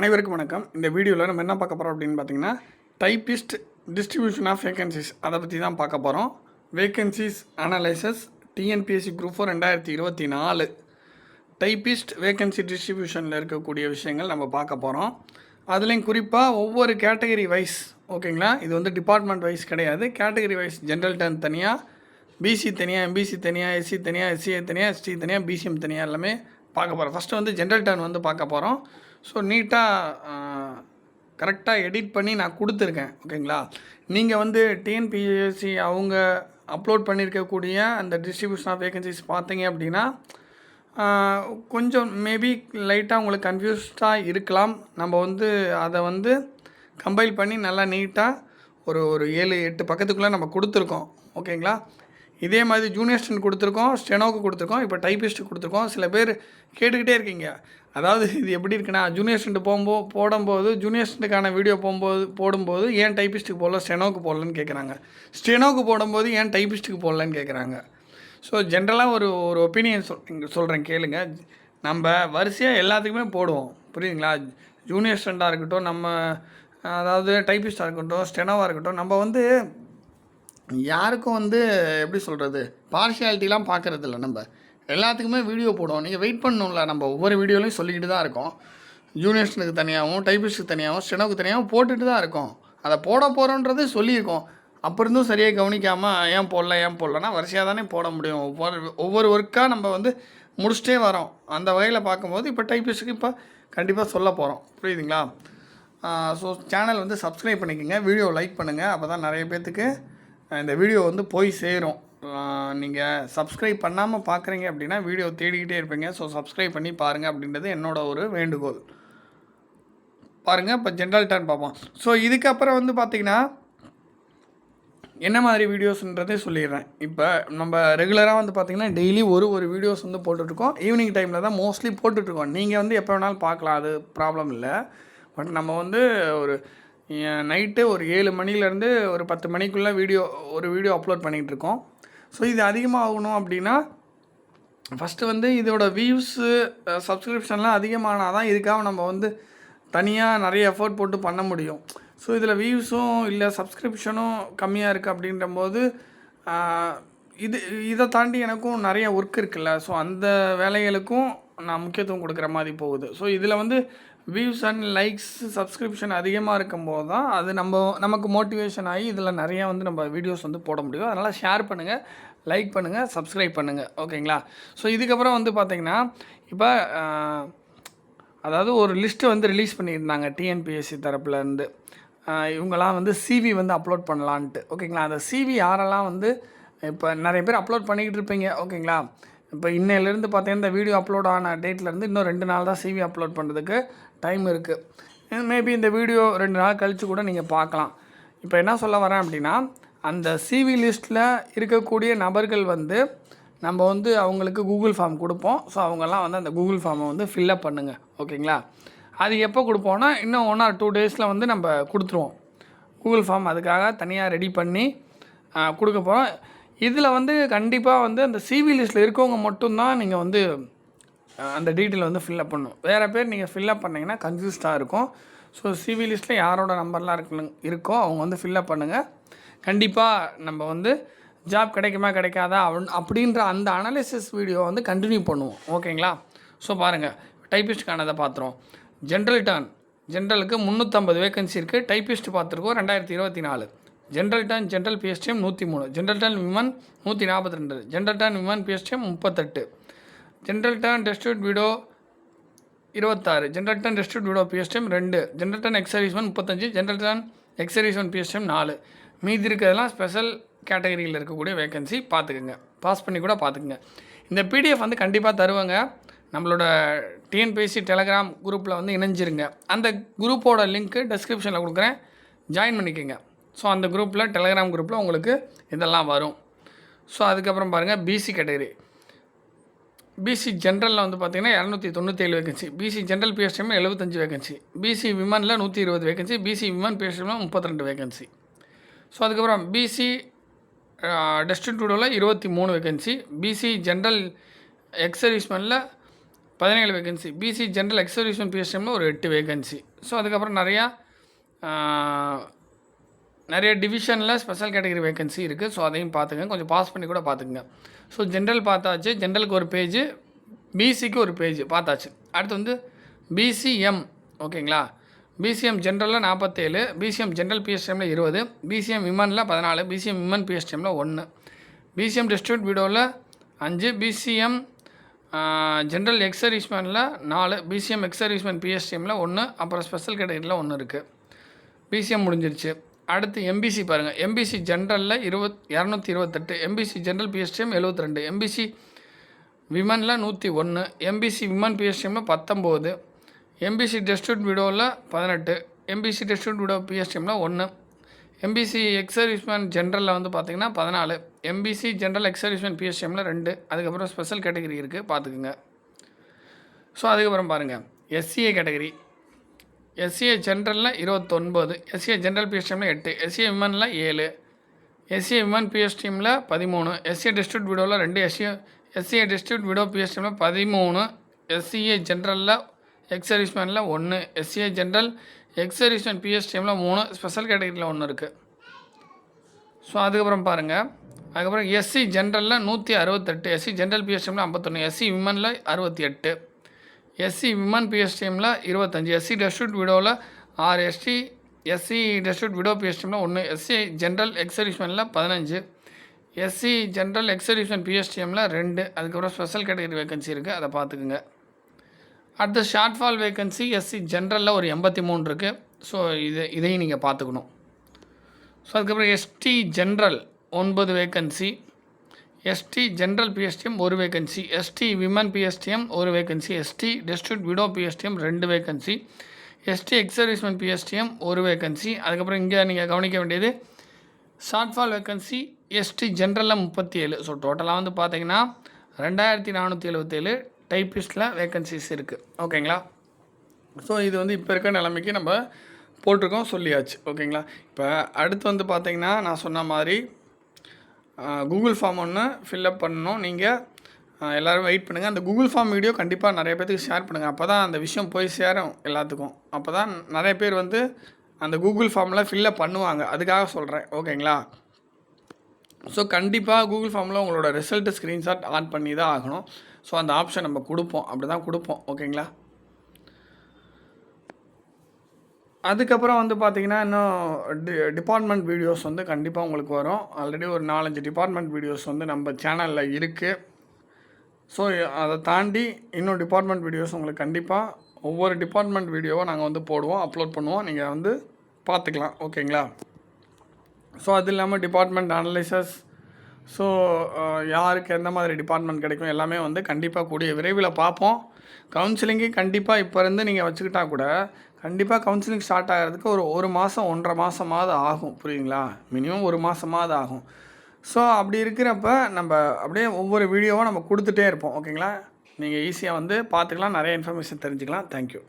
அனைவருக்கும் வணக்கம். இந்த வீடியோவில் நம்ம என்ன பார்க்க போகிறோம் அப்படின்னு பார்த்தீங்கன்னா, டைப்பிஸ்ட் டிஸ்ட்ரிபியூஷன் ஆஃப் வேகன்சிஸ் அதை பற்றி தான் பார்க்க போகிறோம். Vacancies analysis TNPSC group 4 2024 typist vacancy டிஸ்ட்ரிபியூஷனில் இருக்கக்கூடிய விஷயங்கள் நம்ம பார்க்க போகிறோம். அதுலேயும் குறிப்பாக ஒவ்வொரு கேட்டகரி வைஸ், ஓகேங்களா, இது வந்து டிபார்ட்மெண்ட் வைஸ் கிடையாது, கேட்டகரி வைஸ். ஜென்ரல் டர்ன் தனியாக, பிசி தனியாக, எம்பிசி தனியாக, எஸ்சி தனியாக, எஸ்சிஏ தனியாக, எஸ்டி தனியாக, பிசிஎம் தனியாக எல்லாமே பார்க்க போகிறோம். ஃபஸ்ட்டு வந்து ஜென்ரல் டர்ன் வந்து பார்க்க போகிறோம். ஸோ நீட்டாக கரெக்டாக எடிட் பண்ணி நான் கொடுத்துருக்கேன், ஓகேங்களா. நீங்கள் வந்து டிஎன்பிஎஸ்சி அவங்க அப்லோட் பண்ணியிருக்கக்கூடிய அந்த டிஸ்ட்ரிபியூஷன் ஆஃப் வேகன்சிஸ் பார்த்தீங்க அப்படின்னா கொஞ்சம் மேபி லைட்டாக உங்களுக்கு கன்ஃபியூஸ்டாக இருக்கலாம். நம்ம வந்து அதை வந்து கம்பைல் பண்ணி நல்லா நீட்டாக ஒரு 7-8 பக்கத்துக்குள்ளே நம்ம கொடுத்துருக்கோம், ஓகேங்களா. இதே மாதிரி ஜூனியர் ஸ்டென்ட் கொடுத்துருக்கோம், ஸ்டெனோக்கு கொடுத்துருக்கோம், இப்போ டைப்பிஸ்ட்டு கொடுத்துருக்கோம். சில பேர் கேட்டுக்கிட்டே இருக்கீங்க, அதாவது இது எப்படி இருக்குன்னா, ஜூனியர் ஸ்டென்ட் போடும்போது ஜூனியர் ஸ்டென்ட்டுக்கான வீடியோ போடும்போது ஏன் டைப்பிஸ்ட்டுக்கு போடல, ஸ்டெனோக்கு போடலன்னு கேட்குறாங்க. ஸ்டெனோக்கு போடும்போது ஏன் டைப்பிஸ்ட்டுக்கு போடலன்னு கேட்குறாங்க. ஸோ ஜென்ரலாக ஒரு ஒப்பீனியன் சொல்கிறேன் கேளுங்க. நம்ம வரிசையாக எல்லாத்துக்குமே போடுவோம், புரியுதுங்களா. ஜூனியர் ஸ்டெண்டாக இருக்கட்டும், நம்ம அதாவது டைப்பிஸ்ட்டாக இருக்கட்டும், ஸ்டெனோவாக இருக்கட்டும், நம்ம வந்து யாருக்கும் வந்து எப்படி சொல்கிறது, பார்ஷியாலிட்டிலாம் பார்க்குறது இல்லை. நம்ம எல்லாத்துக்குமே வீடியோ போடுவோம். நீங்கள் வெயிட் பண்ணணும்ல, நம்ம ஒவ்வொரு வீடியோலையும் சொல்லிக்கிட்டு தான் இருக்கோம். ஜூனியர்ஸ்னுக்கு தனியாகவும், டைப்பிஸ்ட்டுக்கு தனியாகவும், ஸ்டெனோக்கு தனியாகவும் போட்டுட்டு தான் இருக்கோம். அதை போட போகிறோன்றது சொல்லியிருக்கோம். அப்போ இருந்தும் சரியாக கவனிக்காமல் ஏன் போடலன்னா வரிசையாக தானே போட முடியும். ஒவ்வொரு ஒர்க்காக நம்ம வந்து முடிச்சிட்டே வரோம். அந்த வகையில் பார்க்கும்போது இப்போ டைப்பிஸ்ட்டுக்கு இப்போ கண்டிப்பாக சொல்ல போகிறோம், புரியுதுங்களா. ஸோ சேனல் வந்து சப்ஸ்கிரைப் பண்ணிக்கோங்க, வீடியோ லைக் பண்ணுங்கள். அப்போ தான் நிறைய பேர்த்துக்கு இந்த வீடியோ வந்து போய் சேரும். நீங்கள் சப்ஸ்கிரைப் பண்ணாமல் பார்க்குறீங்க அப்படின்னா வீடியோ தேடிக்கிட்டே இருப்பீங்க. ஸோ சப்ஸ்கிரைப் பண்ணி பாருங்கள் அப்படின்றது என்னோடய ஒரு வேண்டுகோள். பாருங்கள், இப்போ ஜென்ரல் டர்ன் பார்ப்போம். ஸோ இதுக்கப்புறம் வந்து பார்த்திங்கன்னா என்ன மாதிரி வீடியோஸ்ன்றதே சொல்லிடுறேன். இப்போ நம்ம ரெகுலராக வந்து பார்த்திங்கன்னா டெய்லி ஒரு வீடியோஸ் வந்து போட்டுட்ருக்கோம். ஈவினிங் டைமில் தான் மோஸ்ட்லி போட்டுட்ருக்கோம். நீங்கள் வந்து எப்போ வேணாலும் பார்க்கலாம், அது ப்ராப்ளம் இல்லை. பட் நம்ம வந்து ஒரு நைட்டு ஒரு 7 மணிலேருந்து ஒரு 10 மணிக்குள்ளே வீடியோ அப்லோட் பண்ணிகிட்ருக்கோம். ஸோ இது அதிகமாக ஆகணும் அப்படின்னா ஃபஸ்ட்டு வந்து இதோட வியூஸு சப்ஸ்கிரிப்ஷன்லாம் அதிகமானால் தான் இதுக்காக நம்ம வந்து தனியாக நிறைய எஃபோர்ட் போட்டு பண்ண முடியும். ஸோ இதில் வியூஸும் இல்லை சப்ஸ்கிரிப்ஷனும் கம்மியாக இருக்குது அப்படின்றபோது இதை தாண்டி எனக்கும் நிறைய ஒர்க் இருக்குல்ல. ஸோ அந்த வேலைகளுக்கும் நான் முக்கியத்துவம் கொடுக்குற மாதிரி போகுது. ஸோ இதில் வந்து வியூஸ் அண்ட் லைக்ஸ் சப்ஸ்கிரிப்ஷன் அதிகமாக இருக்கும்போது தான் அது நமக்கு மோட்டிவேஷன் ஆகி இதில் நிறையா வந்து நம்ம வீடியோஸ் வந்து போட முடியும். அதனால் ஷேர் பண்ணுங்கள், லைக் பண்ணுங்கள், சப்ஸ்கிரைப் பண்ணுங்கள், ஓகேங்களா. ஸோ இதுக்கப்புறம் வந்து பார்த்திங்கன்னா இப்போ அதாவது ஒரு லிஸ்ட்டு வந்து ரிலீஸ் பண்ணியிருந்தாங்க டிஎன்பிஎஸ்சி தரப்புலேருந்து. இவங்கெல்லாம் வந்து சிவி வந்து அப்லோட் பண்ணலான்ட்டு, ஓகேங்களா. அந்த சிவி யாரெல்லாம் வந்து இப்போ நிறைய பேர் அப்லோட் பண்ணிக்கிட்டு இருப்பீங்க, ஓகேங்களா. இப்போ இன்னையிலேருந்து பார்த்தீங்கன்னா இந்த வீடியோ அப்லோட் ஆன டேட்லேருந்து இன்னும் 2 நாள் தான் சிவி அப்லோட் பண்ணுறதுக்கு டைம் இருக்குது. மேபி இந்த வீடியோ 2 நாள் கழித்து கூட நீங்கள் பார்க்கலாம். இப்போ என்ன சொல்ல வரேன் அப்படின்னா, அந்த சிவி லிஸ்ட்டில் இருக்கக்கூடிய நபர்கள் வந்து நம்ம வந்து அவங்களுக்கு கூகுள் ஃபார்ம் கொடுப்போம். ஸோ அவங்கெல்லாம் வந்து அந்த கூகுள் ஃபார்மை வந்து ஃபில்லப் பண்ணுங்கள், ஓகேங்களா. அது எப்போ கொடுப்போன்னா இன்னும் 1 or 2 டேஸில் வந்து நம்ம கொடுத்துருவோம். கூகுள் ஃபார்ம் அதுக்காக தனியாக ரெடி பண்ணி கொடுக்க போகிறோம். இதில் வந்து கண்டிப்பாக வந்து அந்த சிவி லிஸ்ட்டில் இருக்கவங்க மட்டும்தான் நீங்கள் வந்து அந்த டீட்டெயில் வந்து ஃபில்லப் பண்ணணும். வேறு பேர் நீங்கள் ஃபில்லப் பண்ணிங்கன்னா கன்ஃபியூஸ்டாக இருக்கும். ஸோ சிவி லிஸ்ட்டில் யாரோட நம்பர்லாம் இருக்கோ அவங்க வந்து ஃபில்லப் பண்ணுங்கள். கண்டிப்பாக நம்ம வந்து ஜாப் கிடைக்குமா கிடைக்காதா அப்படின்ற அந்த அனாலிசிஸ் வீடியோ வந்து கண்டினியூ பண்ணுவோம், ஓகேங்களா. ஸோ பாருங்கள், டைப்பிஸ்ட்டுக்கானதை பார்த்துருவோம். ஜென்ரல் டர்ன், ஜென்ரலுக்கு 350 வேகன்சி இருக்குது. டைப்பிஸ்ட் பார்த்துருக்கோம் 2024. General turn general PSTM 103, general turn women 142, general turn women PSTM 38, general turn destitute video 26, general turn destitute video PSTM 2, general turn ex-serviceman 35, general turn ex-serviceman PSTM 4. மீதி இருக்கிறதெல்லாம் special கேட்டகரியில் இருக்கக்கூடிய vacancy. பார்த்துக்குங்க, pass பண்ணி கூட பார்த்துக்குங்க. இந்த பிடிஎஃப் வந்து கண்டிப்பாக தருவாங்க. நம்மளோட டிஎன்பிஎஸ்சி டெலகிராம் குரூப்பில் வந்து இணைஞ்சிருங்க. அந்த குரூப்போட லிங்க்கு டெஸ்கிரிப்ஷனில் கொடுக்குறேன், ஜாயின் பண்ணிக்கோங்க. ஸோ அந்த குரூப்பில் டெலகிராம் குரூப்பில் உங்களுக்கு இதெல்லாம் வரும். ஸோ அதுக்கப்புறம் பாருங்கள், பிசி கேட்டகரி. பிசி ஜென்ரலில் வந்து பார்த்திங்கன்னா 297 vacancy, BC general PSTM 75 vacancy, BC விமனில் 120 வேகன்சி, பிசி விமன் பிஎஸ்டிஎம்மில் 32 வேகன்சி. ஸோ அதுக்கப்புறம் பிசி டெஸ்டிடியூட்டில் 23 வேகன்சி, பிசி ஜென்ரல் எக்ஸர்வீஸ்மேனில் 17 vacancy. BC general ex serviceman பிஎஸ்டிஎம்மில் ஒரு 8 வேகன்சி. ஸோ அதுக்கப்புறம் நிறைய டிவிஷனில் ஸ்பெஷல் கேட்டகரி வேகன்சி இருக்குது. ஸோ அதையும் பார்த்துங்க, கொஞ்சம் பாஸ் பண்ணி கூட பார்த்துக்குங்க. ஸோ ஜென்ரல் பார்த்தாச்சு, ஜென்ரலுக்கு ஒரு பேஜ், பிசிக்கு ஒரு பேஜ் பார்த்தாச்சு. அடுத்து வந்து பிசிஎம். ஓகேங்களா, பிசிஎம் ஜென்ரலில் 47, பிசிஎம் ஜென்ரல் பிஎஸ்டிஎம்மில் 20, பிசிஎம் விமனில் 14, பிசிஎம் விமன் பிஎஸ்டிஎம்மில் 1, பிசிஎம் டிஸ்ட்ரிபியூட் விடோவில் 5, பிசிஎம் ஜென்ரல் எக்ஸ் சர்வீஸ்மேனில் 4, பிசிஎம் எக்ஸ் சர்வீஸ்மேன் பிஎஸ்டிஎம்மில் 1, அப்புறம் ஸ்பெஷல் கேட்டகரியில் 1 இருக்குது. பிசிஎம் முடிஞ்சிருச்சு. அடுத்து எம்பிசி பாருங்கள். எம்பிசி ஜென்ரலில் 228, எம்பிசி ஜென்ரல் பிஎஸ்டிஎம் 72, எம்பிசி விமனில் 101, எம்பிசி விமன் பிஎஸ்டிஎம்மில் 19, எம்பிசி டிஸ்ட்ரிபியூட் விடோவில் 18, எம்பிசி டிஸ்ட்ரிபியூட் விடோ பிஎஸ்டிஎம்மில் 1, எம்பிசி எக்ஸ் சர்வீஸ்மேன் ஜென்ரலில் வந்து பார்த்திங்கன்னா 14, எம்பிசி ஜென்ரல் எக்ஸ் சர்வீஸ்மேன் பிஎஸ்டிஎம்மில் 2, அதுக்கப்புறம் ஸ்பெஷல் கேட்டகரி இருக்குது பார்த்துக்குங்க. ஸோ அதுக்கப்புறம் பாருங்கள் எஸ்சிஏ கேட்டகரி. எஸ்சிஏ ஜென்ரலில் 29, எஸ்சிஏ ஜென்ரல் பிஎஸ்டிஎம்மில் 8, எஸ்சிஏ விமனில் 7, எஸ்சிஏ விமன் பிஎஸ்டிஎம்மில் 13, எஸ்சிஏ டிஸ்ட்ரிபியூட் விடோவில் 2, எஸ்சிஏ டிஸ்ட்ரிபியூட் விடோ பிஎஸ்டிஎம்மில் 13, எஸ்சிஏ ஜென்ரலில் எக்ஸ் சர்வீஸ்மேனில் 1, எஸ்சிஏ ஜென்ரல் எக்ஸ் சர்வீஸ்மேன் பிஎஸ்டிஎம்மில் 3, ஸ்பெஷல் கேட்டகரியில் 1 இருக்குது. ஸோ அதுக்கப்புறம் பாருங்கள், அதுக்கப்புறம் எஸ்சி ஜென்ரலில் 168, எஸ்சி ஜென்ரல் பிஎஸ்டிஎம்மில் 51, எஸ்சி விமனில் 68, எஸ்சி விமன் பிஎஸ்டிஎம்மில் 25, எஸ்சி டிஸ்ட்ரிபியூட் விடோவில் 6, எஸ்சி டிஸ்ட்ரிபியூட் விடோ பிஎஸ்டிஎம்மில் 1, எஸ்சி ஜென்ரல் எக்ஸ் சர்வீஸ்மேனில் 15, எஸ்சி ஜென்ரல் எக்ஸ் சர்வீஸ்மேன் பிஎஸ்டிஎம்மில் 2, அதுக்கப்புறம் ஸ்பெஷல் கேட்டகரி வேகன்சி இருக்குது, அதை பார்த்துக்குங்க. அடுத்து ஷார்ட் ஃபால் வேகன்சி எஸ்சி ஜென்ரலில் ஒரு 83 இருக்குது. ஸோ இதையும் நீங்கள் பார்த்துக்கணும். ஸோ அதுக்கப்புறம் ST general 9 vacancy, ST general PSTM 1 vacancy, ST women PSTM 1 vacancy, ST distribute widow PSTM 2 vacancy, ST ex serviceman PSTM 1 vacancy. அதுக்கப்புறம் இங்கே நீங்கள் கவனிக்க வேண்டியது ஷார்ட் ஃபால் வேகன்சி எஸ்டி ஜென்ரலில் 37. ஸோ டோட்டலாக வந்து பார்த்தீங்கன்னா 2477 டைப்பிஸ்டில் வேகன்சிஸ் இருக்குது. ஓகேங்களா, ஸோ இது வந்து இப்போ இருக்க நிலைமைக்கு நம்ம போட்டிருக்கோம், சொல்லியாச்சு. ஓகேங்களா, இப்போ அடுத்து வந்து பார்த்தீங்கன்னா நான் சொன்ன மாதிரி கூகுள் ஃபார்ம் ஒன்று ஃபில்அப் பண்ணணும். நீங்கள் எல்லோரும் வெயிட் பண்ணுங்கள். அந்த கூகுள் ஃபார்ம் வீடியோ கண்டிப்பாக நிறைய பேருக்கு ஷேர் பண்ணுங்கள். அப்போ தான் அந்த விஷயம் போய் சேரும் எல்லாத்துக்கும். அப்போ தான் நிறைய பேர் வந்து அந்த கூகுள் ஃபார்மில் ஃபில்அப் பண்ணுவாங்க. அதுக்காக சொல்கிறேன். ஓகேங்களா, ஸோ கண்டிப்பாக கூகுள் ஃபார்மில் உங்களோட ரிசல்ட்டு ஸ்க்ரீன்ஷாட் ஆட் பண்ணி தான் ஆகணும். ஸோ அந்த ஆப்ஷன் நம்ம கொடுப்போம், அப்படி தான் கொடுப்போம். ஓகேங்களா, அதுக்கப்புறம் வந்து பார்த்திங்கன்னா இன்னும் டிபார்ட்மெண்ட் வீடியோஸ் வந்து கண்டிப்பாக உங்களுக்கு வரும். ஆல்ரெடி ஒரு 4-5 டிபார்ட்மெண்ட் வீடியோஸ் வந்து நம்ம சேனலில் இருக்குது. ஸோ அதை தாண்டி இன்னும் டிபார்ட்மெண்ட் வீடியோஸ் உங்களுக்கு கண்டிப்பாக ஒவ்வொரு டிபார்ட்மெண்ட் வீடியோவை நாங்கள் வந்து போடுவோம், அப்லோட் பண்ணுவோம். நீங்கள் வந்து பார்த்துக்கலாம். ஓகேங்களா, ஸோ அது இல்லாமல் டிபார்ட்மெண்ட் அனலைசஸ், ஸோ யாருக்கு எந்த மாதிரி டிபார்ட்மெண்ட் கிடைக்கும் எல்லாமே வந்து கண்டிப்பாக கூடிய விரைவில் பார்ப்போம். கவுன்சிலிங்கு கண்டிப்பாக இப்போ இருந்து நீங்கள் வச்சுக்கிட்டா கூட கண்டிப்பாக கவுன்சிலிங் ஸ்டார்ட் ஆகிறதுக்கு ஒரு மாதம் 1.5 மாதமாவது ஆகும். புரியுங்களா, மினிமம் 1 மாதமாவது ஆகும். ஸோ அப்படி இருக்கிறப்ப நம்ம அப்படியே ஒவ்வொரு வீடியோவாக நம்ம கொடுத்துட்டே இருப்போம். ஓகேங்களா, நீங்கள் ஈஸியாக வந்து பார்த்துக்கலாம், நிறைய இன்ஃபர்மேஷன் தெரிஞ்சுக்கலாம். தேங்க்யூ.